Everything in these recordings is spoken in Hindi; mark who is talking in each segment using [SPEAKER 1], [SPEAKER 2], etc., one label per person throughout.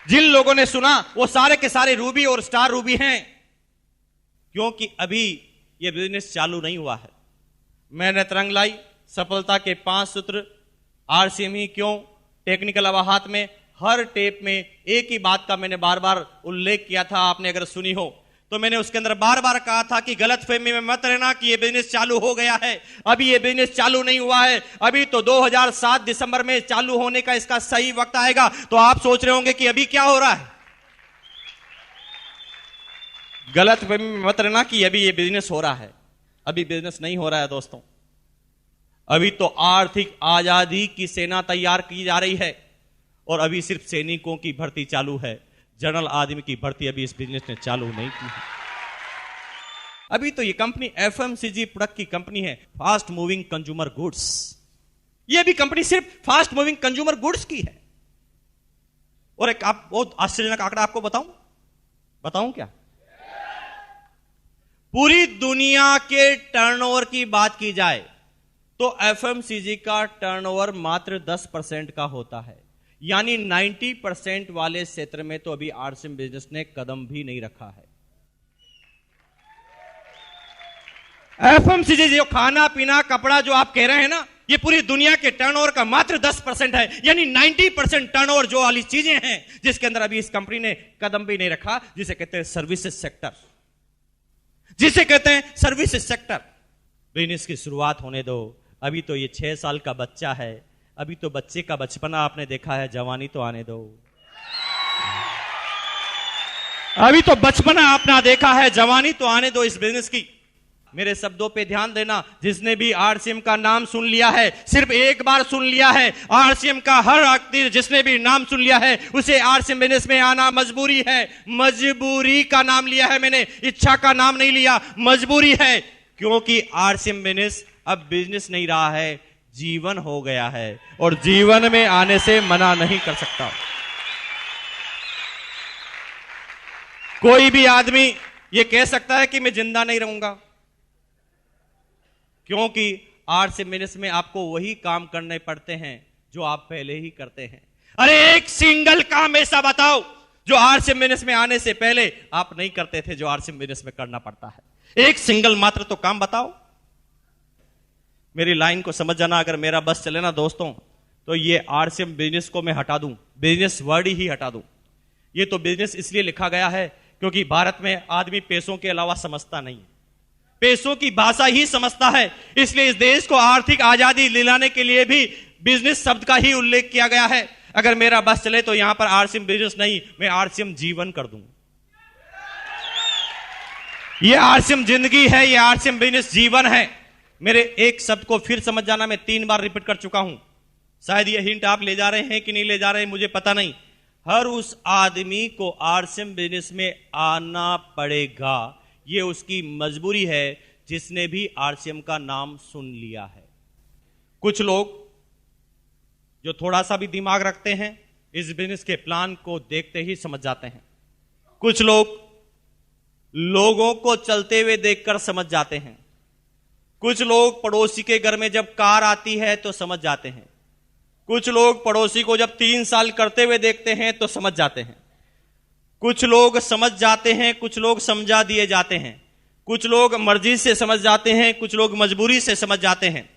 [SPEAKER 1] जिन लोगों ने सुना वो सारे के सारे रूबी और स्टार रूबी हैं, क्योंकि अभी ये बिजनेस चालू नहीं हुआ है। मैंने तरंग लाई सफलता के 5 सूत्र, आरसीएम ही क्यों, टेक्निकल अवाहत में हर टेप में एक ही बात का मैंने बार बार उल्लेख किया था। आपने अगर सुनी हो तो मैंने उसके अंदर बार बार कहा था कि गलतफहमी में मत रहना कि ये बिजनेस चालू हो गया है। अभी ये बिजनेस चालू नहीं हुआ है, अभी तो 2007 दिसंबर में चालू होने का इसका सही वक्त आएगा। तो आप सोच रहे होंगे कि अभी क्या हो रहा है। गलतफहमी में मत रहना कि अभी ये बिजनेस हो रहा है। अभी बिजनेस नहीं हो रहा है दोस्तों। अभी तो आर्थिक आजादी की सेना तैयार की जा रही है और अभी सिर्फ सैनिकों की भर्ती चालू है। जनरल आदमी की भर्ती अभी इस बिजनेस ने चालू नहीं की है। अभी तो ये कंपनी एफएमसीजी प्रोडक्ट की कंपनी है, फास्ट मूविंग कंज्यूमर गुड्स। ये भी कंपनी सिर्फ फास्ट मूविंग कंज्यूमर गुड्स की है। और एक आप बहुत आश्चर्यजनक आंकड़ा आपको बताऊं क्या? पूरी दुनिया के टर्नओवर की बात की जाए तो एफएमसीजी का टर्नओवर मात्र 10% का होता है। यानी 90% वाले क्षेत्र में तो अभी आरसीएम बिजनेस ने कदम भी नहीं रखा है। एफएमसीजी जो खाना पीना कपड़ा जो आप कह रहे हैं ना, ये पूरी दुनिया के टर्नओवर का मात्र 10% है। यानी 90% टर्नओवर जो वाली चीजें हैं जिसके अंदर अभी इस कंपनी ने कदम भी नहीं रखा, जिसे कहते हैं सर्विसेज सेक्टर, जिसे कहते हैं सर्विसेज सेक्टर। बिजनेस की शुरुआत होने दो। अभी तो ये 6 साल का बच्चा है, अभी तो बच्चे का बचपना आपने देखा है, जवानी तो आने दो। अभी तो बचपना आपने देखा है, जवानी तो आने दो इस बिजनेस की। मेरे शब्दों पे ध्यान देना। जिसने भी आरसीएम का नाम सुन लिया है, सिर्फ एक बार सुन लिया है, आरसीएम का हर व्यक्ति जिसने भी नाम सुन लिया है उसे आरसीएम बिजनेस में आना मजबूरी है। मजबूरी का नाम लिया है मैंने, इच्छा का नाम नहीं लिया, मजबूरी है। क्योंकि आरसीएम बिजनेस अब बिजनेस नहीं रहा है, जीवन हो गया है और जीवन में आने से मना नहीं कर सकता कोई भी आदमी। यह कह सकता है कि मैं जिंदा नहीं रहूंगा, क्योंकि आरसीएम बिजनेस में आपको वही काम करने पड़ते हैं जो आप पहले ही करते हैं। अरे एक सिंगल काम ऐसा बताओ जो आरसीएम बिजनेस में आने से पहले आप नहीं करते थे, जो आरसीएम बिजनेस में करना पड़ता है। एक सिंगल मात्र तो काम बताओ। मेरी लाइन को समझ जाना। अगर मेरा बस चले ना दोस्तों, तो ये आरसीएम बिजनेस को मैं हटा दूं, बिजनेस वर्ड ही हटा दूं। ये तो बिजनेस इसलिए लिखा गया है क्योंकि भारत में आदमी पैसों के अलावा समझता नहीं, पैसों की भाषा ही समझता है। इसलिए इस देश को आर्थिक आजादी दिलाने के लिए भी बिजनेस शब्द का ही उल्लेख किया गया है। अगर मेरा बस चले तो यहां पर आरसीएम बिजनेस नहीं, मैं आरसीएम जीवन कर दूं। ये आरसीएम जिंदगी है, ये आरसीएम बिजनेस जीवन है। मेरे एक शब्द को फिर समझ जाना, मैं 3 बार रिपीट कर चुका हूं। शायद ये हिंट आप ले जा रहे हैं कि नहीं ले जा रहे हैं, मुझे पता नहीं। हर उस आदमी को आरसीएम बिजनेस में आना पड़ेगा, ये उसकी मजबूरी है जिसने भी आरसीएम का नाम सुन लिया है। कुछ लोग जो थोड़ा सा भी दिमाग रखते हैं इस बिजनेस के प्लान को देखते ही समझ जाते हैं। कुछ लोग लोगों को चलते हुए देखकर समझ जाते हैं। कुछ लोग पड़ोसी के घर में जब कार आती है तो समझ जाते हैं। कुछ लोग पड़ोसी को जब 3 साल करते हुए देखते हैं तो समझ जाते हैं। कुछ लोग समझ जाते हैं, कुछ लोग समझा दिए जाते हैं। कुछ लोग मर्जी से समझ जाते हैं, कुछ लोग मजबूरी से समझ जाते हैं।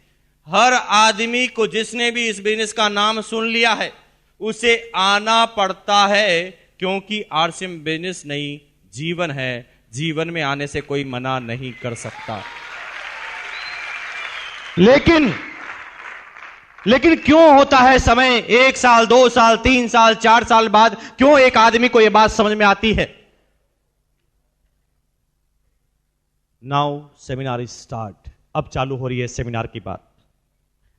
[SPEAKER 1] हर आदमी को जिसने भी इस बिजनेस का नाम सुन लिया है उसे आना पड़ता है, क्योंकि आरसीएम बिजनेस नहीं, जीवन है। जीवन में आने से कोई मना नहीं कर सकता। लेकिन क्यों होता है समय 1 साल, 2 साल, 3 साल, 4 साल बाद क्यों एक आदमी को यह बात समझ में आती है? Now seminar is start. अब चालू हो रही है सेमिनार की बात।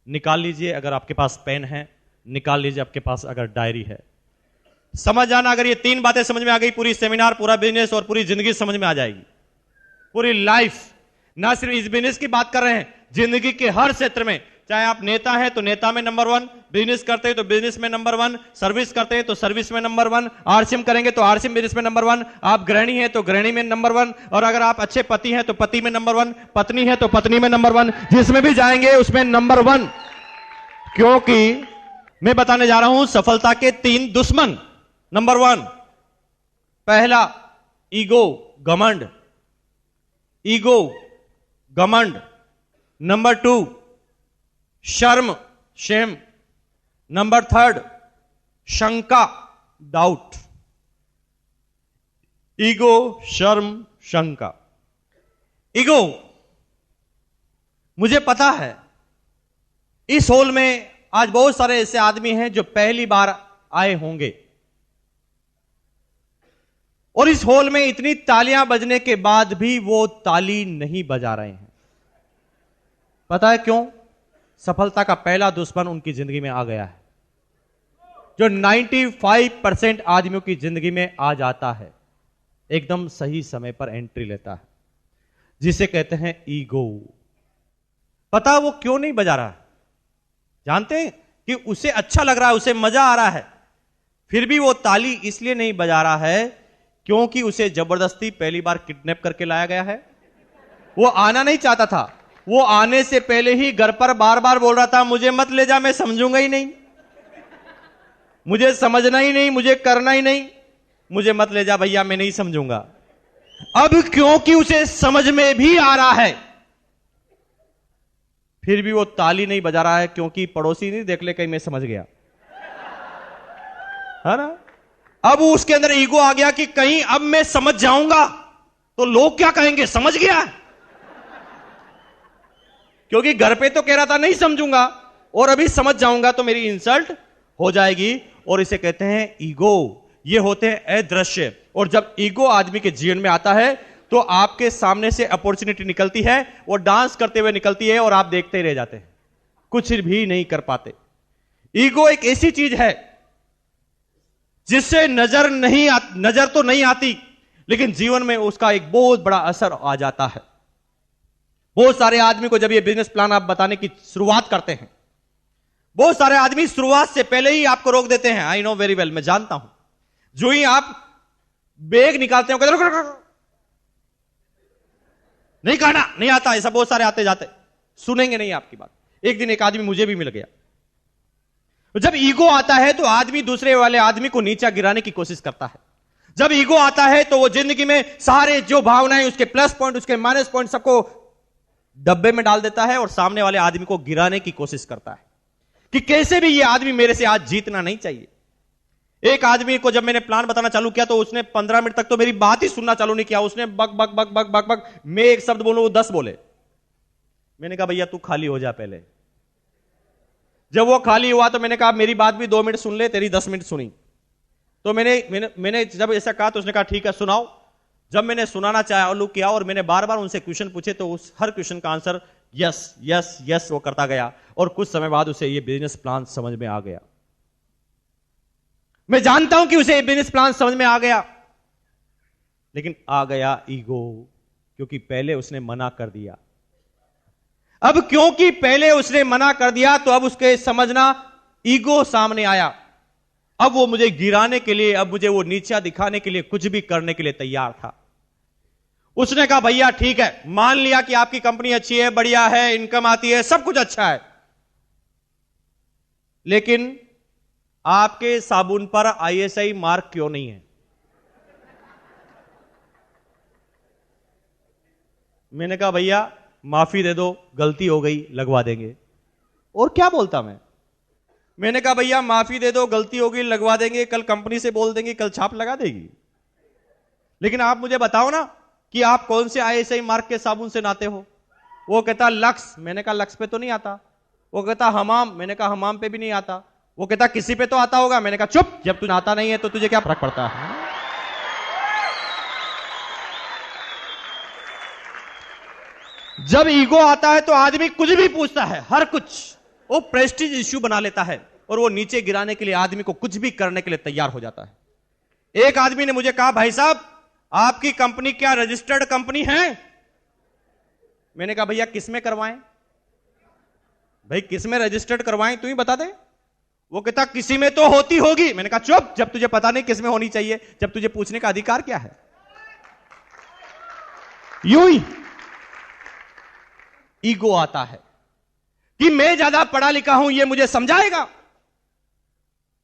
[SPEAKER 1] निकाल लीजिए अगर आपके पास पेन है, निकाल लीजिए आपके पास अगर डायरी है। समझ जाना, अगर ये 3 बातें समझ में आ गई, पूरी सेमिनार, पूरा बिजनेस और पूरी जिंदगी समझ में आ जाएगी। पूरी लाइफ, ना सिर्फ इस बिजनेस की बात कर रहे हैं, जिंदगी के हर क्षेत्र में। चाहे आप नेता हैं तो नेता में नंबर 1, बिजनेस करते हैं तो बिजनेस में नंबर 1, सर्विस करते हैं तो सर्विस में नंबर 1, आरसीएम करेंगे तो आरसीएम बिजनेस में नंबर 1, आप गृहिणी हैं तो गृहिणी में नंबर 1, और अगर आप अच्छे पति हैं तो पति में नंबर 1, पत्नी है तो पत्नी में नंबर 1, जिसमें भी जाएंगे उसमें नंबर 1। क्योंकि मैं बताने जा रहा हूं सफलता के 3 दुश्मन। नंबर 1, पहला ईगो, घमंड, ईगो, घमंड। नंबर 2, शर्म, शेम। नंबर 3, शंका, डाउट। ईगो, शर्म, शंका। ईगो, मुझे पता है इस हॉल में आज बहुत सारे ऐसे आदमी हैं जो पहली बार आए होंगे, और इस हॉल में इतनी तालियां बजने के बाद भी वो ताली नहीं बजा रहे हैं। पता है क्यों? सफलता का पहला दुश्मन उनकी जिंदगी में आ गया है, जो 95% आदमियों की जिंदगी में आ जाता है, एकदम सही समय पर एंट्री लेता है, जिसे कहते हैं ईगो। पता वो क्यों नहीं बजा रहा है? जानते हैं कि उसे अच्छा लग रहा है, उसे मजा आ रहा है, फिर भी वो ताली इसलिए नहीं बजा रहा है क्योंकि उसे जबरदस्ती पहली बार किडनैप करके लाया गया है। वो आना नहीं चाहता था, वो आने से पहले ही घर पर बार बार बोल रहा था, मुझे मत ले जा, मैं समझूंगा ही नहीं, मुझे समझना ही नहीं, मुझे करना ही नहीं, मुझे मत ले जा भैया, मैं नहीं समझूंगा। अब क्योंकि उसे समझ में भी आ रहा है, फिर भी वो ताली नहीं बजा रहा है, क्योंकि पड़ोसी नहीं देख ले कहीं मैं समझ गया, है ना। अब उसके अंदर ईगो आ गया कि कहीं अब मैं समझ जाऊंगा तो लोग क्या कहेंगे, समझ गया। क्योंकि घर पे तो कह रहा था नहीं समझूंगा, और अभी समझ जाऊंगा तो मेरी इंसल्ट हो जाएगी, और इसे कहते हैं ईगो। ये होते हैं अदृश्य, और जब ईगो आदमी के जीवन में आता है तो आपके सामने से अपॉर्चुनिटी निकलती है, वो डांस करते हुए निकलती है, और आप देखते ही रह जाते हैं, कुछ भी नहीं कर पाते। ईगो एक ऐसी चीज है जिससे नजर तो नहीं आती, लेकिन जीवन में उसका एक बहुत बड़ा असर आ जाता है। बहुत सारे आदमी को जब ये बिजनेस प्लान आप बताने की शुरुआत करते हैं, बहुत सारे आदमी शुरुआत से पहले ही आपको रोक देते हैं। आई नो वेरी वेल, मैं जानता हूं। जो ही आप बैग निकालते हो, कहते नहीं कहना, नहीं आता, ऐसा बहुत सारे आते जाते, सुनेंगे नहीं आपकी बात। एक दिन एक आदमी मुझे भी मिल गया। जब ईगो आता है तो आदमी दूसरे वाले आदमी को नीचा गिराने की कोशिश करता है। जब ईगो आता है तो वो जिंदगी में सारे जो भावनाएं, उसके प्लस पॉइंट, उसके माइनस पॉइंट, सबको डब्बे में डाल देता है और सामने वाले आदमी को गिराने की कोशिश करता है कि कैसे भी ये आदमी मेरे से आज जीतना नहीं चाहिए। एक आदमी को जब मैंने प्लान बताना चालू किया तो उसने 15 मिनट तक तो मेरी बात ही सुनना चालू नहीं किया। उसने बक बक बक बक बक बक, मैं एक शब्द बोलूं वो 10 बोले। मैंने कहा भैया तू खाली हो जा पहले। जब वो खाली हुआ तो मैंने कहा मेरी बात भी 2 मिनट सुन ले, तेरी 10 मिनट सुनी। तो मैंने जब ऐसा कहा तो उसने कहा ठीक है सुनाओ। जब मैंने सुनाना चालू किया और मैंने बार बार उनसे क्वेश्चन पूछे तो उस हर क्वेश्चन का आंसर यस यस यस वो करता गया, और कुछ समय बाद उसे ये बिजनेस प्लान समझ में आ गया। मैं जानता हूं कि उसे ये बिजनेस प्लान समझ में आ गया, लेकिन आ गया ईगो, क्योंकि पहले उसने मना कर दिया। अब क्योंकि पहले उसने मना कर दिया तो अब उसके समझना ईगो सामने आया। अब वो मुझे गिराने के लिए, अब मुझे वो नीचा दिखाने के लिए कुछ भी करने के लिए तैयार था। उसने कहा भैया ठीक है, मान लिया कि आपकी कंपनी अच्छी है, बढ़िया है, इनकम आती है, सब कुछ अच्छा है, लेकिन आपके साबुन पर ISI मार्क क्यों नहीं है? मैंने कहा भैया माफी दे दो, गलती हो गई, लगवा देंगे। और क्या बोलता मैंने कहा भैया माफी दे दो, गलती हो गई, लगवा देंगे, कल कंपनी से बोल देंगे, कल छाप लगा देगी। लेकिन आप मुझे बताओ ना कि आप कौन से ISI मार्क के साबुन से नहाते हो? वो कहता लक्स। मैंने कहा लक्स पे तो नहीं आता। वो कहता हमाम। मैंने कहा हमाम पे भी नहीं आता। वो कहता किसी पे तो आता होगा। मैंने कहा चुप, जब तू नहाता नहीं है तो तुझे क्या फर्क पड़ता है? जब ईगो आता है तो आदमी कुछ भी पूछता है, हर कुछ वो प्रेस्टीज इश्यू बना लेता है, और वो नीचे गिराने के लिए आदमी को कुछ भी करने के लिए तैयार हो जाता है। एक आदमी ने मुझे कहा भाई साहब आपकी कंपनी क्या रजिस्टर्ड कंपनी है? मैंने कहा भैया किसमें करवाएं? भाई किसमें रजिस्टर्ड करवाएं, तू ही बता दे। वो कहता किसी में तो होती होगी। मैंने कहा चुप, जब तुझे पता नहीं किसमें होनी चाहिए, जब तुझे पूछने का अधिकार क्या है? यूं ही ईगो आता है कि मैं ज्यादा पढ़ा लिखा हूं, ये मुझे समझाएगा।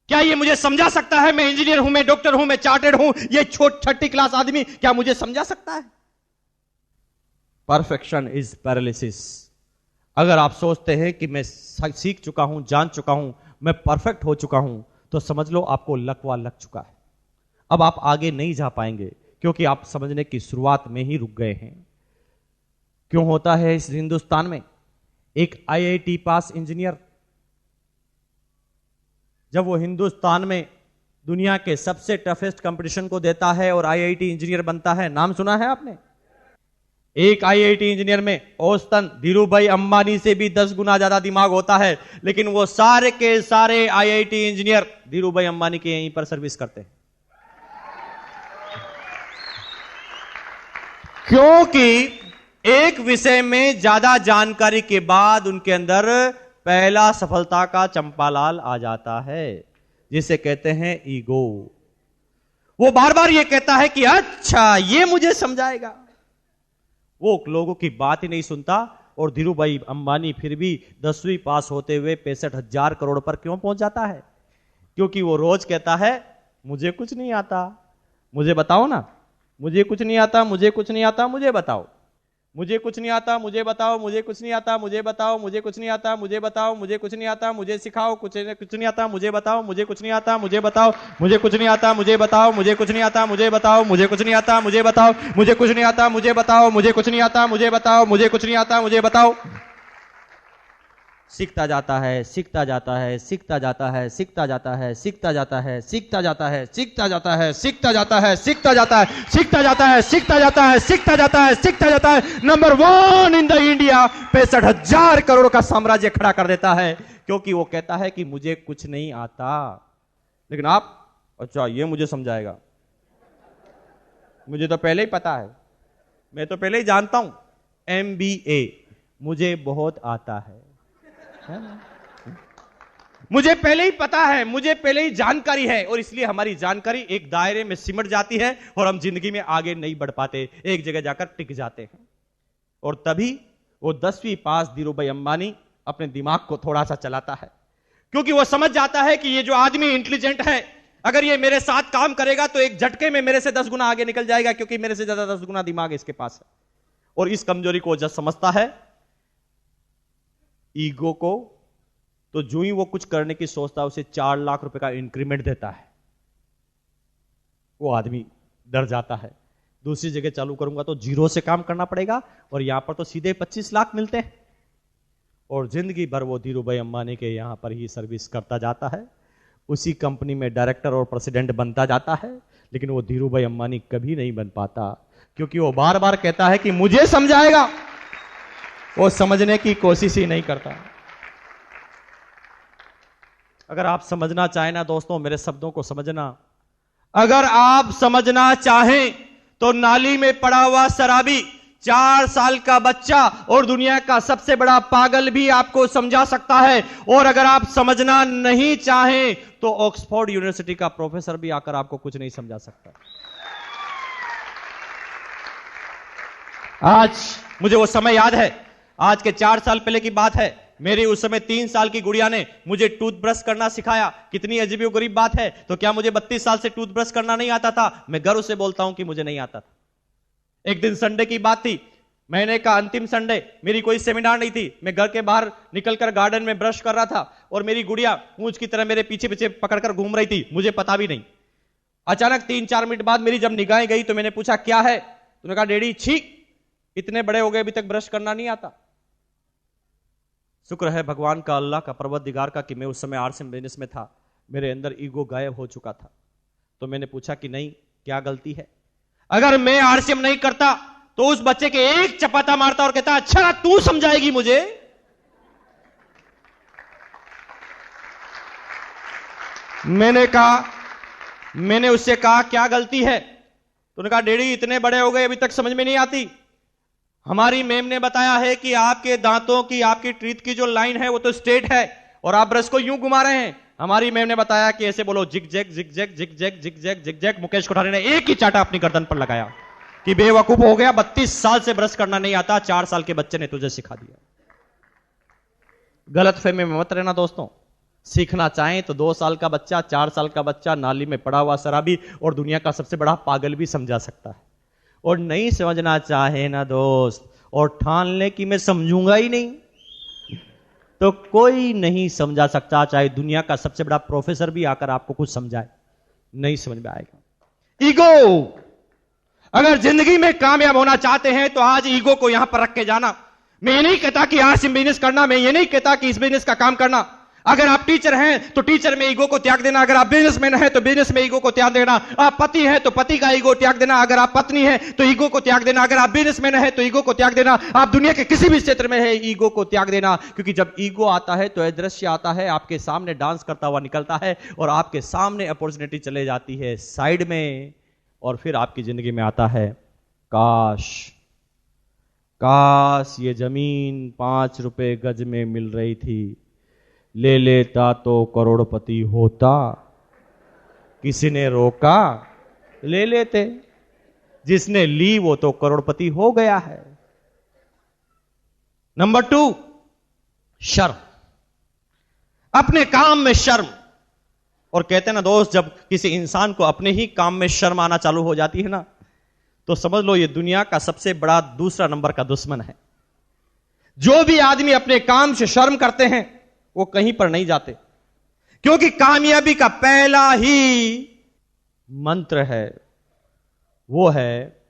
[SPEAKER 1] क्या ये मुझे समझा सकता है? मैं इंजीनियर हूं, मैं डॉक्टर हूं, मैं चार्टेड हूं, ये छठी क्लास आदमी क्या मुझे समझा सकता है? Perfection is paralysis. अगर आप सोचते हैं कि मैं सीख चुका हूं, जान चुका हूं, मैं परफेक्ट हो चुका हूं, तो समझ लो आपको लकवा लग चुका है। अब आप आगे नहीं जा पाएंगे, क्योंकि आप समझने की शुरुआत में ही रुक गए हैं। क्यों होता है इस हिंदुस्तान में? एक आईआईटी पास इंजीनियर जब वो हिंदुस्तान में दुनिया के सबसे टफेस्ट कंपटीशन को देता है और आईआईटी इंजीनियर बनता है, नाम सुना है आपने? एक आईआईटी इंजीनियर में औसतन धीरूभाई अंबानी से भी 10 गुना ज्यादा दिमाग होता है, लेकिन वो सारे के सारे आईआईटी इंजीनियर धीरूभाई अंबानी के यहीं पर सर्विस करते हैं। क्योंकि एक विषय में ज्यादा जानकारी के बाद उनके अंदर पहला सफलता का चंपालाल आ जाता है, जिसे कहते हैं ईगो। वो बार बार ये कहता है कि अच्छा ये मुझे समझाएगा। वो लोगों की बात ही नहीं सुनता, और धीरूभाई अंबानी फिर भी 10वीं पास होते हुए 65,000 करोड़ पर क्यों पहुंच जाता है? क्योंकि वो रोज कहता है मुझे कुछ नहीं आता, मुझे बताओ ना, मुझे कुछ नहीं आता, मुझे कुछ नहीं आता, मुझे बताओ, मुझे कुछ नहीं आता, मुझे बताओ, मुझे कुछ नहीं आता, मुझे बताओ, मुझे कुछ नहीं आता, मुझे बताओ, मुझे कुछ नहीं आता, मुझे सिखाओ, कुछ नहीं आता, मुझे बताओ, मुझे कुछ नहीं आता, मुझे बताओ, मुझे कुछ नहीं आता, मुझे बताओ, मुझे कुछ नहीं आता, मुझे बताओ, मुझे कुछ नहीं आता, मुझे बताओ, मुझे कुछ नहीं आता, मुझे बताओ, मुझे कुछ नहीं आता, मुझे बताओ, मुझे कुछ नहीं आता, मुझे बताओ। सीखता जाता है, सीखता जाता है, सीखता जाता है, सीखता जाता है, सीखता जाता है, सीखता जाता है, सीखता जाता है, सीखता जाता है, सीखता जाता है, सीखता जाता है, सीखता जाता है, सीखता जाता है, सीखता जाता है। Number 1 in the India 65,000 crore का साम्राज्य खड़ा कर देता है, क्योंकि वो कहता है कि मुझे कुछ नहीं आता। लेकिन आप, अच्छा ये मुझे समझाएगा, मुझे तो पहले ही पता है, मैं तो पहले ही जानता हूं, MBA मुझे बहुत आता है, मुझे पहले ही पता है, मुझे पहले ही जानकारी है, और इसलिए हमारी जानकारी एक दायरे में सिमट जाती है और हम जिंदगी में आगे नहीं बढ़ पाते, एक जगह जाकर टिक जाते हैं। और तभी वो 10वीं पास धीरूभाई अंबानी अपने दिमाग को थोड़ा सा चलाता है, क्योंकि वो समझ जाता है कि ये जो आदमी इंटेलिजेंट है, अगर ये मेरे साथ काम करेगा तो एक झटके में मेरे से 10 गुना आगे निकल जाएगा, क्योंकि मेरे से ज्यादा 10 गुना दिमाग इसके पास है। और इस कमजोरी को जब समझता है, ईगो को, तो जो ही वो कुछ करने की सोचता है उसे 4 लाख रुपए का इंक्रीमेंट देता है। वो आदमी डर जाता है, दूसरी जगह चालू करूंगा तो 0 से काम करना पड़ेगा, और यहां पर तो सीधे 25 लाख मिलते हैं। और जिंदगी भर वो धीरूभाई अंबानी के यहां पर ही सर्विस करता जाता है, उसी कंपनी में डायरेक्टर और प्रेसिडेंट बनता जाता है, लेकिन वो धीरूभाई अंबानी कभी नहीं बन पाता, क्योंकि वो बार बार कहता है कि मुझे समझाएगा, वो समझने की कोशिश ही नहीं करता। अगर आप समझना चाहें ना दोस्तों, मेरे शब्दों को समझना, अगर आप समझना चाहें तो नाली में पड़ा हुआ शराबी, 4 साल का बच्चा और दुनिया का सबसे बड़ा पागल भी आपको समझा सकता है। और अगर आप समझना नहीं चाहें तो ऑक्सफोर्ड यूनिवर्सिटी का प्रोफेसर भी आकर आपको कुछ नहीं समझा सकता। आज मुझे वो समय याद है, आज के 4 साल पहले की बात है, मेरी उस समय 3 साल की गुड़िया ने मुझे टूथब्रश करना सिखाया। कितनी अजीब गरीब बात है। तो क्या मुझे 32 साल से टूथब्रश करना नहीं आता था? मैं गर्व से बोलता हूं कि मुझे नहीं आता था। एक दिन संडे की बात थी, महीने का अंतिम संडे, मेरी कोई सेमिनार नहीं थी, मैं घर के बाहर निकलकर गार्डन में ब्रश कर रहा था और मेरी गुड़िया पूंछ की तरह मेरे पीछे पीछे पकड़कर घूम रही थी, मुझे पता भी नहीं। अचानक 3-4 मिनट बाद मेरी जब निगाहें गई तो मैंने पूछा क्या है? तूने कहा डैडी छी, इतने बड़े हो गए अभी तक ब्रश करना नहीं आता। शुक्र है भगवान का, अल्लाह का, परवरदिगार का कि मैं उस समय आरसीएम बिजनेस में था, मेरे अंदर ईगो गायब हो चुका था। तो मैंने पूछा कि नहीं, क्या गलती है? अगर मैं आरसीएम नहीं करता तो उस बच्चे के एक चपाता मारता और कहता अच्छा तू समझाएगी मुझे। मैंने उससे कहा क्या गलती है? तो उन्होंने कहा डैडी इतने बड़े हो गए अभी तक समझ में नहीं आती। हमारी मैम ने बताया है कि आपके दांतों की, आपकी टीथ की जो लाइन है वो तो स्ट्रेट है और आप ब्रश को यूं घुमा रहे हैं। हमारी मैम ने बताया कि ऐसे बोलो zig zag zig zag zig zag zig zag zig zag. Mukesh Kothari ने एक ही चाटा अपनी गर्दन पर लगाया कि बेवकूफ हो गया, 32 साल से ब्रश करना नहीं आता, 4 साल के बच्चे ने तुझे सिखा दिया। गलत फहमी में मत रहना दोस्तों। सीखना चाहें तो 2 साल का बच्चा, 4 साल का बच्चा नाली में पड़ा हुआ शराबी और दुनिया का सबसे बड़ा पागल भी समझा सकता है। और नहीं समझना चाहे ना दोस्त, और ठान ले कि मैं समझूंगा ही नहीं, तो कोई नहीं समझा सकता, चाहे दुनिया का सबसे बड़ा प्रोफेसर भी आकर आपको कुछ समझाए, नहीं समझ में आएगा। ईगो, अगर जिंदगी में कामयाब होना चाहते हैं तो आज ईगो को यहां पर रख के जाना। मैं ये नहीं कहता कि आज से बिजनेस करना, मैं ये नहीं कहता कि इस बिजनेस का काम करना। अगर आप टीचर हैं तो टीचर में ईगो को त्याग देना, अगर आप बिजनेसमैन हैं तो बिजनेस में ईगो को त्याग देना, आप पति हैं तो पति का ईगो त्याग देना, अगर आप पत्नी हैं तो ईगो को त्याग देना, अगर आप बिजनेसमैन हैं तो ईगो को त्याग देना, आप दुनिया के किसी भी क्षेत्र में है ईगो को त्याग देना। क्योंकि जब ईगो आता है तो दृश्य आता है, आपके सामने डांस करता हुआ निकलता है और आपके सामने अपॉर्चुनिटी चले जाती है साइड में, और फिर आपकी जिंदगी में आता है काश, काश ये जमीन 5 रुपए गज में मिल रही थी, ले लेता तो करोड़पति होता, किसी ने रोका, ले लेते, जिसने ली वो तो करोड़पति हो गया है। नंबर 2, शर्म, अपने काम में शर्म। और कहते हैं ना दोस्त, जब किसी इंसान को अपने ही काम में शर्म आना चालू हो जाती है ना, तो समझ लो ये दुनिया का सबसे बड़ा दूसरा नंबर का दुश्मन है। जो भी आदमी अपने काम से शर्म करते हैं वो कहीं पर नहीं जाते, क्योंकि कामयाबी का पहला ही मंत्र है, वो है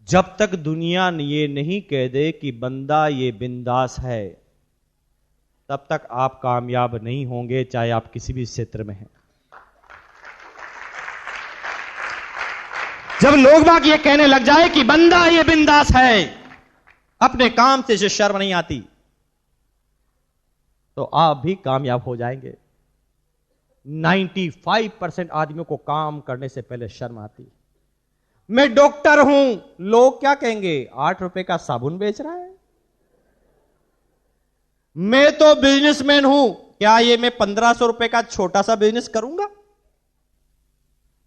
[SPEAKER 1] जब तक दुनिया ये नहीं कह दे कि बंदा ये बिंदास है, तब तक आप कामयाब नहीं होंगे, चाहे आप किसी भी क्षेत्र में हैं। जब लोग बाग ये कहने लग जाए कि बंदा ये बिंदास है, अपने काम से जो शर्म नहीं आती, तो आप भी कामयाब हो जाएंगे। 95% आदमियों को काम करने से पहले शर्म आती। मैं डॉक्टर हूं, लोग क्या कहेंगे, 8 रुपए का साबुन बेच रहा है। मैं तो बिजनेसमैन हूं, क्या ये मैं 1500 रुपए का छोटा सा बिजनेस करूंगा।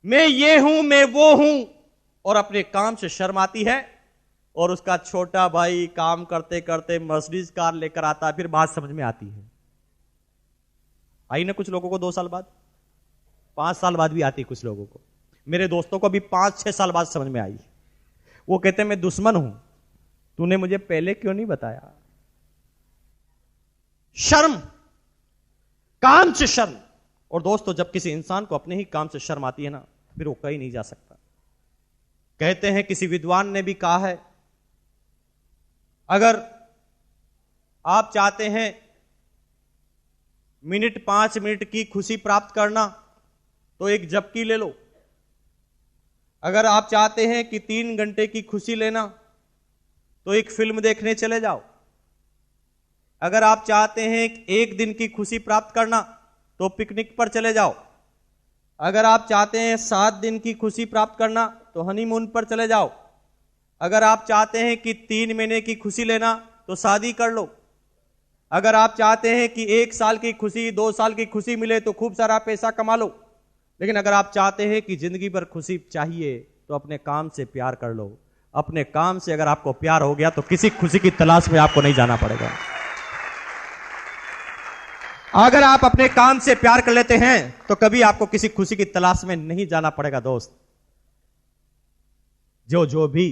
[SPEAKER 1] मैं ये हूं, मैं वो हूं, और अपने काम से शर्म आती है। और उसका छोटा भाई काम करते करते मर्सिडीज कार लेकर आता है, फिर बात समझ में आती है। आई ना कुछ लोगों को 2 साल बाद, 5 साल बाद भी आती कुछ लोगों को। मेरे दोस्तों को भी 5-6 साल बाद समझ में आई। वो कहते हैं मैं दुश्मन हूं, तूने मुझे पहले क्यों नहीं बताया। शर्म, काम से शर्म। और दोस्तों, जब किसी इंसान को अपने ही काम से शर्म आती है ना, फिर वो कहीं नहीं जा सकता। कहते हैं, किसी विद्वान ने भी कहा है, अगर आप चाहते हैं 5 मिनट की खुशी प्राप्त करना तो एक झपकी ले लो। अगर आप चाहते हैं कि 3 घंटे की खुशी लेना तो एक फिल्म देखने चले जाओ। अगर आप चाहते हैं 1 दिन की खुशी प्राप्त करना तो पिकनिक पर चले जाओ। अगर आप चाहते हैं 7 दिन की खुशी प्राप्त करना तो हनीमून पर चले जाओ। अगर आप चाहते हैं कि 3 महीने की खुशी लेना तो शादी कर लो। अगर आप चाहते हैं कि 1 साल की खुशी, 2 साल की खुशी मिले तो खूब सारा पैसा कमा लो। लेकिन अगर आप चाहते हैं कि जिंदगी भर खुशी चाहिए तो अपने काम से प्यार कर लो। अपने काम से अगर आपको प्यार हो गया तो किसी खुशी की तलाश में आपको नहीं जाना पड़ेगा। अगर आप अपने काम से प्यार कर लेते हैं तो कभी आपको किसी खुशी की तलाश में नहीं जाना पड़ेगा। दोस्त, जो भी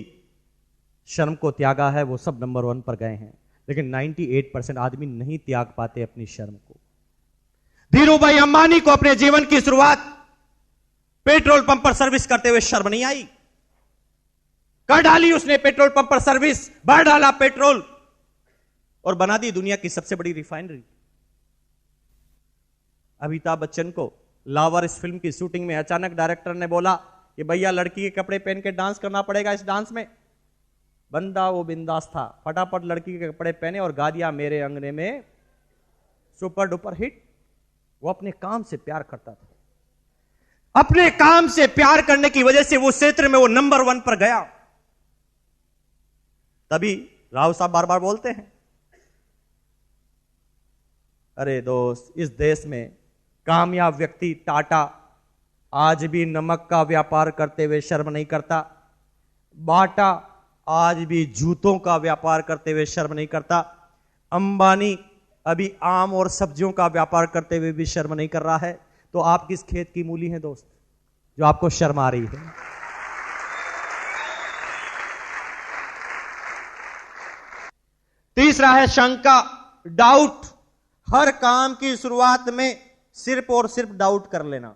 [SPEAKER 1] शर्म को त्यागा है वो सब नंबर 1 पर गए हैं, लेकिन 98% आदमी नहीं त्याग पाते अपनी शर्म को। धीरूभाई अंबानी को अपने जीवन की शुरुआत पेट्रोल पंप पर सर्विस करते हुए शर्म नहीं आई। कर डाली उसने पेट्रोल पंप पर सर्विस, भर डाला पेट्रोल और बना दी दुनिया की सबसे बड़ी रिफाइनरी। अमिताभ बच्चन को लावर इस फिल्म की शूटिंग में अचानक डायरेक्टर ने बोला कि भैया लड़की के कपड़े पहन के डांस करना पड़ेगा इस डांस में। बंदा वो बिंदास था, फटाफट लड़की के कपड़े पहने और गा दिया मेरे अंगने में, सुपर डुपर हिट। वो अपने काम से प्यार करता था। अपने काम से प्यार करने की वजह से वो क्षेत्र में वो नंबर 1 पर गया। तभी राव साहब बार बार बोलते हैं, अरे दोस्त, इस देश में कामयाब व्यक्ति टाटा आज भी नमक का व्यापार करते हुए शर्म नहीं करता। बाटा आज भी जूतों का व्यापार करते हुए शर्म नहीं करता। अंबानी अभी आम और सब्जियों का व्यापार करते हुए भी शर्म नहीं कर रहा है, तो आप किस खेत की मूली हैं दोस्त, जो आपको शर्म आ रही है? तीसरा है शंका, डाउट। हर काम की शुरुआत में सिर्फ और सिर्फ डाउट कर लेना,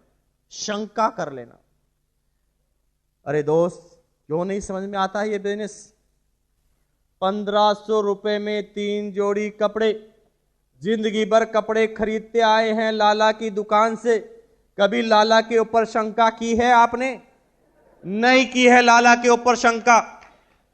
[SPEAKER 1] शंका कर लेना। अरे दोस्त, क्यों नहीं समझ में आता है ये बिजनेस? 1500 रुपए में 3 जोड़ी कपड़े, जिंदगी भर कपड़े खरीदते आए हैं लाला की दुकान से। कभी लाला के ऊपर शंका की है आपने? नहीं की है लाला के ऊपर शंका।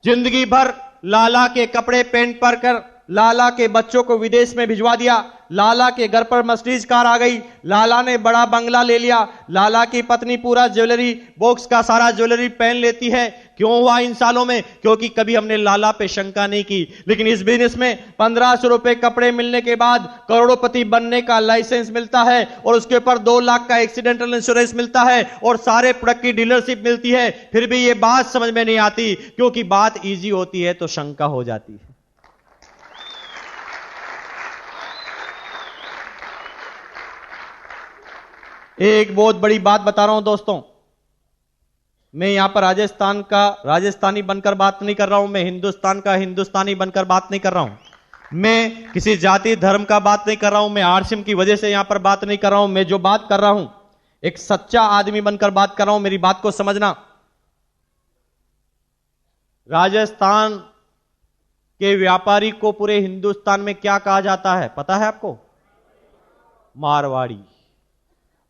[SPEAKER 1] जिंदगी भर लाला के कपड़े पेंट पर कर लाला के बच्चों को विदेश में भिजवा दिया। लाला के घर पर मर्सिडीज कार आ गई, लाला ने बड़ा बंगला ले लिया, लाला की पत्नी पूरा ज्वेलरी बॉक्स का सारा ज्वेलरी पहन लेती है। क्यों हुआ इन सालों में? क्योंकि कभी हमने लाला पे शंका नहीं की। लेकिन इस बिजनेस में 1500 रुपए कपड़े मिलने के बाद करोड़पति बनने का लाइसेंस मिलता है, और उसके ऊपर 2 लाख का एक्सीडेंटल इंश्योरेंस मिलता है, और सारे प्रोडक्ट की डीलरशिप मिलती है। फिर भी ये बात समझ में नहीं आती, क्योंकि बात ईजी होती है तो शंका हो जाती है। एक बहुत बड़ी बात बता रहा हूं दोस्तों, मैं यहां पर राजस्थान का राजस्थानी बनकर बात नहीं कर रहा हूं, मैं हिंदुस्तान का हिंदुस्तानी बनकर बात नहीं कर रहा हूं, मैं किसी जाति धर्म का बात नहीं कर रहा हूं, मैं आरसीएम की वजह से यहां पर बात नहीं कर रहा हूं। मैं जो बात कर रहा हूं एक सच्चा आदमी बनकर बात कर रहा हूं। मेरी बात को समझना। राजस्थान के व्यापारी को पूरे हिंदुस्तान में क्या कहा जाता है पता है आपको? मारवाड़ी।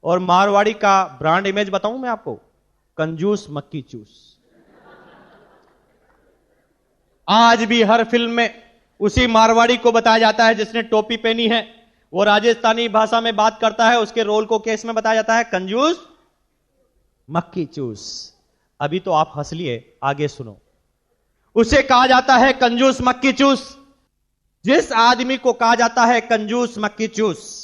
[SPEAKER 1] और मारवाड़ी का ब्रांड इमेज बताऊं मैं आपको? कंजूस मक्की चूस। आज भी हर फिल्म में उसी मारवाड़ी को बताया जाता है जिसने टोपी पहनी है, वो राजस्थानी भाषा में बात करता है, उसके रोल को केस में बताया जाता है कंजूस मक्की चूस। अभी तो आप हंस लिए, आगे सुनो। उसे कहा जाता है कंजूस मक्की चूस। जिस आदमी को कहा जाता है कंजूस मक्की चूस,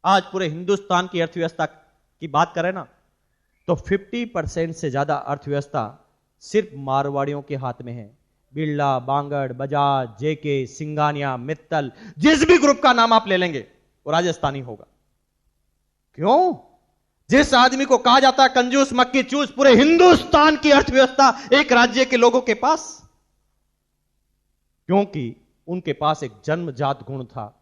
[SPEAKER 1] आज पूरे हिंदुस्तान की अर्थव्यवस्था की बात करें ना, तो 50% से ज्यादा अर्थव्यवस्था सिर्फ मारवाड़ियों के हाथ में है। बिरला, बांगड़, बजाज, जेके, सिंगानिया, मित्तल, जिस भी ग्रुप का नाम आप ले लेंगे वो राजस्थानी होगा। क्यों? जिस आदमी को कहा जाता है कंजूस मक्की चूस, पूरे हिंदुस्तान की अर्थव्यवस्था एक राज्य के लोगों के पास, क्योंकि उनके पास एक जन्मजात गुण था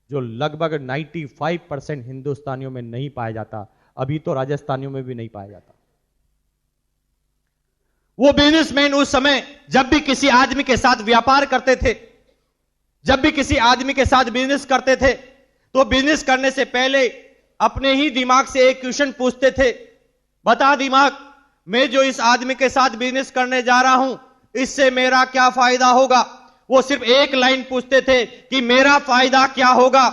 [SPEAKER 1] जो लगभग 95% हिंदुस्तानियों में नहीं पाया जाता, अभी तो राजस्थानियों में भी नहीं पाया जाता। वो बिजनेसमैन उस समय जब भी किसी आदमी के साथ व्यापार करते थे, जब भी किसी आदमी के साथ बिजनेस करते थे, तो बिजनेस करने से पहले अपने ही दिमाग से एक क्वेश्चन पूछते थे, बता दिमाग, मैं जो इस आदमी के साथ बिजनेस करने जा रहा हूं, इससे मेरा क्या फायदा होगा? वो सिर्फ एक लाइन पूछते थे कि मेरा फायदा क्या होगा।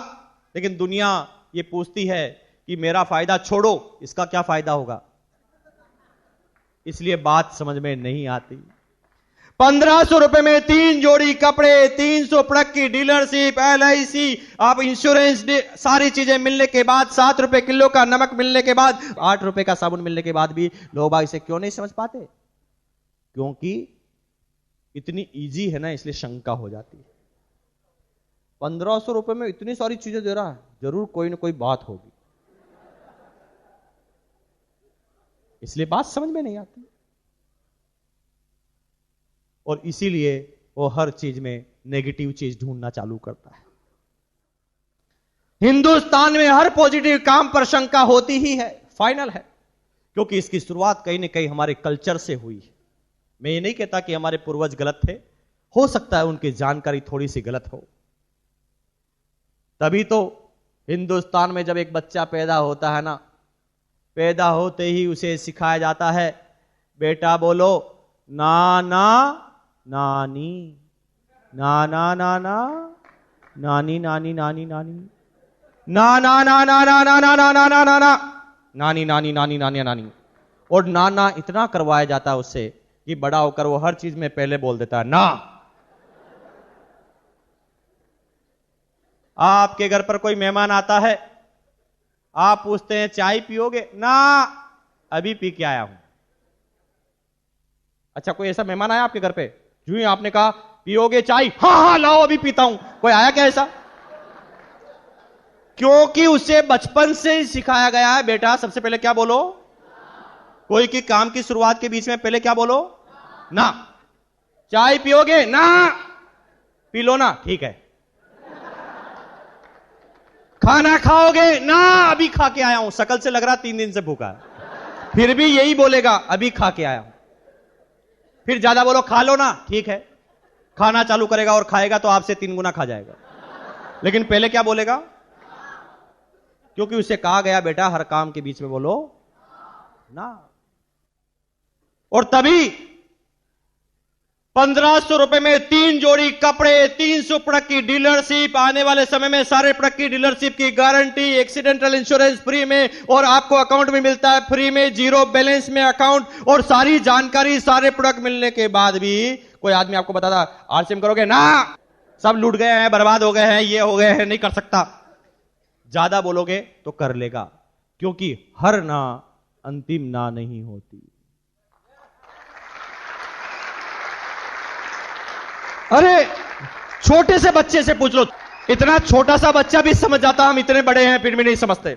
[SPEAKER 1] लेकिन दुनिया ये पूछती है कि मेरा फायदा छोड़ो, इसका क्या फायदा होगा? इसलिए बात समझ में नहीं आती। 1500 रुपए में 3 जोड़ी कपड़े, 300 प्रोडक्ट की डीलरशिप, LIC, आप इंश्योरेंस, सारी चीजें मिलने के बाद, 7 रुपए किलो का नमक मिलने के बाद, 8 रुपए का साबुन मिलने के बाद भी लोग इसे क्यों नहीं समझ पाते? क्योंकि इतनी इजी है ना, इसलिए शंका हो जाती है। 1500 रुपए में इतनी सारी चीजें दे रहा है, जरूर कोई ना कोई बात होगी, इसलिए बात समझ में नहीं आती। और इसीलिए वो हर चीज में नेगेटिव चीज ढूंढना चालू करता है। हिंदुस्तान में हर पॉजिटिव काम पर शंका होती ही है, फाइनल है, क्योंकि इसकी शुरुआत कहीं ना कहीं हमारे कल्चर से हुई है। मैं ये नहीं कहता कि हमारे पूर्वज गलत थे, हो सकता है उनकी जानकारी थोड़ी सी गलत हो। तभी तो हिंदुस्तान में जब एक बच्चा पैदा होता है ना, पैदा होते ही उसे सिखाया जाता है, बेटा बोलो नाना नानी, नाना नाना, नानी नानी नानी नानी, नाना नाना नाना नाना नाना नाना, नानी नानी नानी नानी नानी। और नाना इतना करवाया जाता है उससे कि बड़ा होकर वो हर चीज में पहले बोल देता है ना। आपके घर पर कोई मेहमान आता है, आप पूछते हैं चाय पियोगे? ना, अभी पी के आया हूं। अच्छा, कोई ऐसा मेहमान आया आपके घर पे, जो ही आपने कहा पियोगे चाय? हाँ हाँ लाओ अभी पीता हूं। कोई आया क्या ऐसा? क्योंकि उसे बचपन से ही सिखाया गया है, बेटा सबसे पहले क्या बोलो? कोई की काम की शुरुआत के बीच में पहले क्या बोलो? ना। चाय पियोगे? ना। पी लो ना, ठीक है। खाना खाओगे? ना, अभी खा के आया हूं, शकल से लग रहा 3 दिन से भूखा है। फिर भी यही बोलेगा, अभी खा के आया हूं। फिर ज्यादा बोलो, खा लो ना, ठीक है। खाना चालू करेगा और खाएगा तो आपसे 3 गुना खा जाएगा, लेकिन पहले क्या बोलेगा? क्योंकि उसे कहा गया बेटा हर काम के बीच में बोलो ना। और तभी 1500 रुपए में 3 जोड़ी कपड़े, 300 प्रोडक्ट की डीलरशिप, आने वाले समय में सारे प्रोडक्ट की डीलरशिप की गारंटी, एक्सीडेंटल इंश्योरेंस फ्री में, और आपको अकाउंट भी मिलता है फ्री में, 0 बैलेंस में अकाउंट, और सारी जानकारी सारे प्रोडक्ट मिलने के बाद भी कोई आदमी आपको बताता आरसीएम करोगे? ना, सब लूट गए हैं, बर्बाद हो गए हैं, ये हो गए हैं, नहीं कर सकता। ज्यादा बोलोगे तो कर लेगा, क्योंकि हर ना अंतिम ना नहीं होती। अरे छोटे से बच्चे से पूछ लो, इतना छोटा सा बच्चा भी समझ जाता, हम इतने बड़े हैं फिर भी नहीं समझते।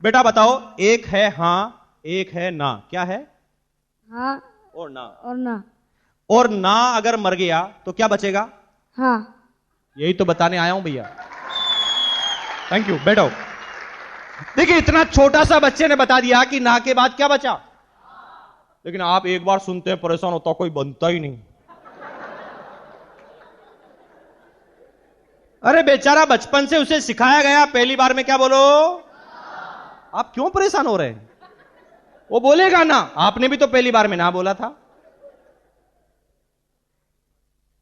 [SPEAKER 1] बेटा बताओ, एक है हां, एक है ना, क्या है?
[SPEAKER 2] हाँ
[SPEAKER 1] और ना।
[SPEAKER 2] और ना।
[SPEAKER 1] और ना अगर मर गया तो क्या बचेगा?
[SPEAKER 2] हाँ।
[SPEAKER 1] यही तो बताने आया हूं भैया। थैंक यू, बैठो। देखिए इतना छोटा सा बच्चे ने बता दिया कि ना के बाद क्या बचा, लेकिन आप एक बार सुनते हैं परेशान होता, कोई बनता ही नहीं। अरे बेचारा बचपन से उसे सिखाया गया, पहली बार में क्या बोलो? आप क्यों परेशान हो रहे हैं? वो बोलेगा ना, आपने भी तो पहली बार में ना बोला था।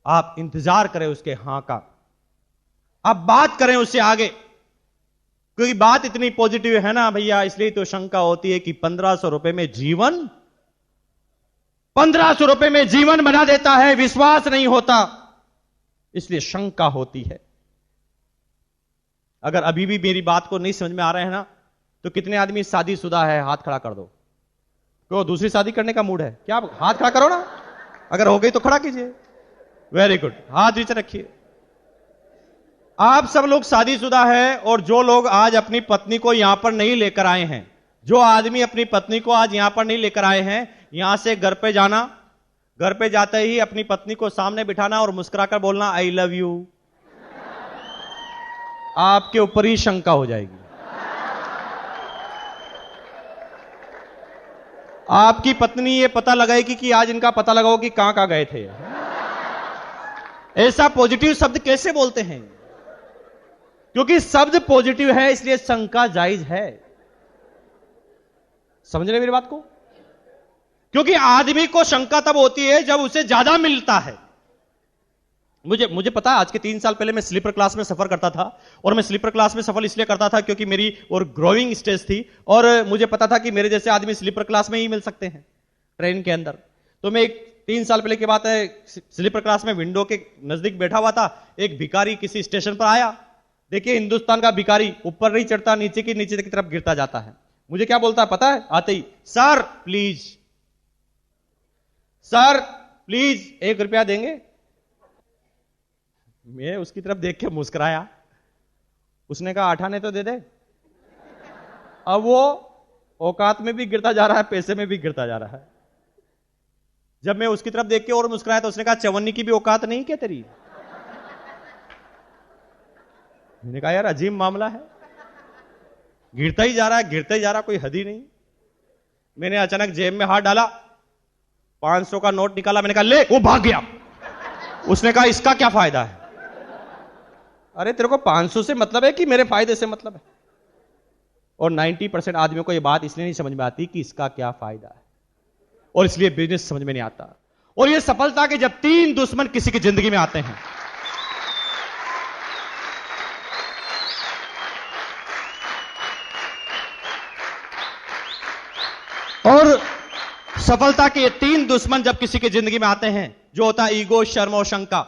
[SPEAKER 1] आप इंतजार करें उसके हां का, आप बात करें उससे आगे, क्योंकि बात इतनी पॉजिटिव है ना भैया, इसलिए तो शंका होती है कि 1500 रुपए में जीवन, 1500 रुपए में जीवन बना देता है, विश्वास नहीं होता, इसलिए शंका होती है। अगर अभी भी मेरी बात को नहीं समझ में आ रहे हैं ना, तो कितने आदमी शादीशुदा है, हाथ खड़ा कर दो। तो दूसरी शादी करने का मूड है क्या? आप हाथ खड़ा करो ना, अगर हो गई तो खड़ा कीजिए। वेरी गुड, हाथ नीचे रखिए। आप सब लोग शादीशुदा है, और जो लोग आज अपनी पत्नी को यहां पर नहीं लेकर आए हैं, जो आदमी अपनी पत्नी को आज यहां पर नहीं लेकर आए हैं, यहां से घर पे जाना, घर पे जाते ही अपनी पत्नी को सामने बिठाना और मुस्कुराकर बोलना आई लव यू। आपके ऊपर ही शंका हो जाएगी। आपकी पत्नी ये पता लगाएगी कि आज इनका पता लगाओ कि कहां गए थे। ऐसा पॉजिटिव शब्द कैसे बोलते हैं? क्योंकि शब्द पॉजिटिव है, इसलिए शंका जायज है। समझ रहे मेरी बात को? क्योंकि आदमी को शंका तब होती है जब उसे ज्यादा मिलता है। मुझे पता है, आज के 3 साल पहले मैं स्लीपर क्लास में सफर करता था, और मैं स्लीपर क्लास में सफर इसलिए करता था क्योंकि मेरी और ग्रोइंग स्टेज थी, और मुझे पता था कि मेरे जैसे आदमी स्लीपर क्लास में ही मिल सकते हैं ट्रेन के अंदर। तो मैं 3 साल पहले की बात है, स्लीपर क्लास में विंडो के नजदीक बैठा हुआ था, एक भिखारी किसी स्टेशन पर आया। देखिए हिंदुस्तान का भिखारी ऊपर नहीं चढ़ता, नीचे की तरफ गिरता जाता है। मुझे क्या बोलता है पता है? आते ही, सर प्लीज, सर प्लीज 1 रुपया देंगे? मैं उसकी तरफ देख के मुस्कुराया। उसने कहा 8 आने तो दे दे। अब वो औकात में भी गिरता जा रहा है, पैसे में भी गिरता जा रहा है। जब मैं उसकी तरफ देख के और मुस्कुराया तो उसने कहा 54 की भी औकात नहीं क्या तेरी? मैंने कहा यार अजीब मामला है, गिरता ही जा रहा है, गिरता ही जा रहा, कोई हद ही नहीं। मैंने अचानक जेब में हाथ डाला, 500 का नोट निकाला, मैंने कहा ले, वो भाग गया। उसने कहा इसका क्या फायदा है? अरे तेरे को 500 से मतलब है कि मेरे फायदे से मतलब है? और 90% आदमियों को यह बात इसलिए नहीं समझ में आती कि इसका क्या फायदा है, और इसलिए बिजनेस समझ में नहीं आता। और यह सफलता के जब 3 दुश्मन किसी की जिंदगी में आते हैं, और सफलता के 3 दुश्मन जब किसी की जिंदगी में आते हैं, जो होता है ईगो, शर्म और शंका,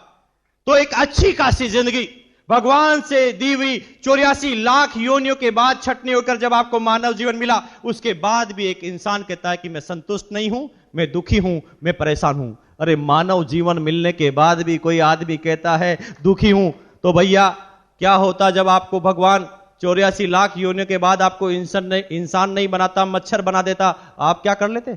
[SPEAKER 1] तो एक अच्छी खासी जिंदगी भगवान से दी हुई 84 लाख योनियों के बाद छटनी होकर जब आपको मानव जीवन मिला, उसके बाद भी एक इंसान कहता है कि मैं संतुष्ट नहीं हूं, मैं दुखी हूं, मैं परेशान हूं। अरे मानव जीवन मिलने के बाद भी कोई आदमी कहता है दुखी हूं, तो भैया क्या होता जब आपको भगवान 84 लाख योनियों के बाद आपको इंसान नहीं बनाता, मच्छर बना देता, आप क्या कर लेते?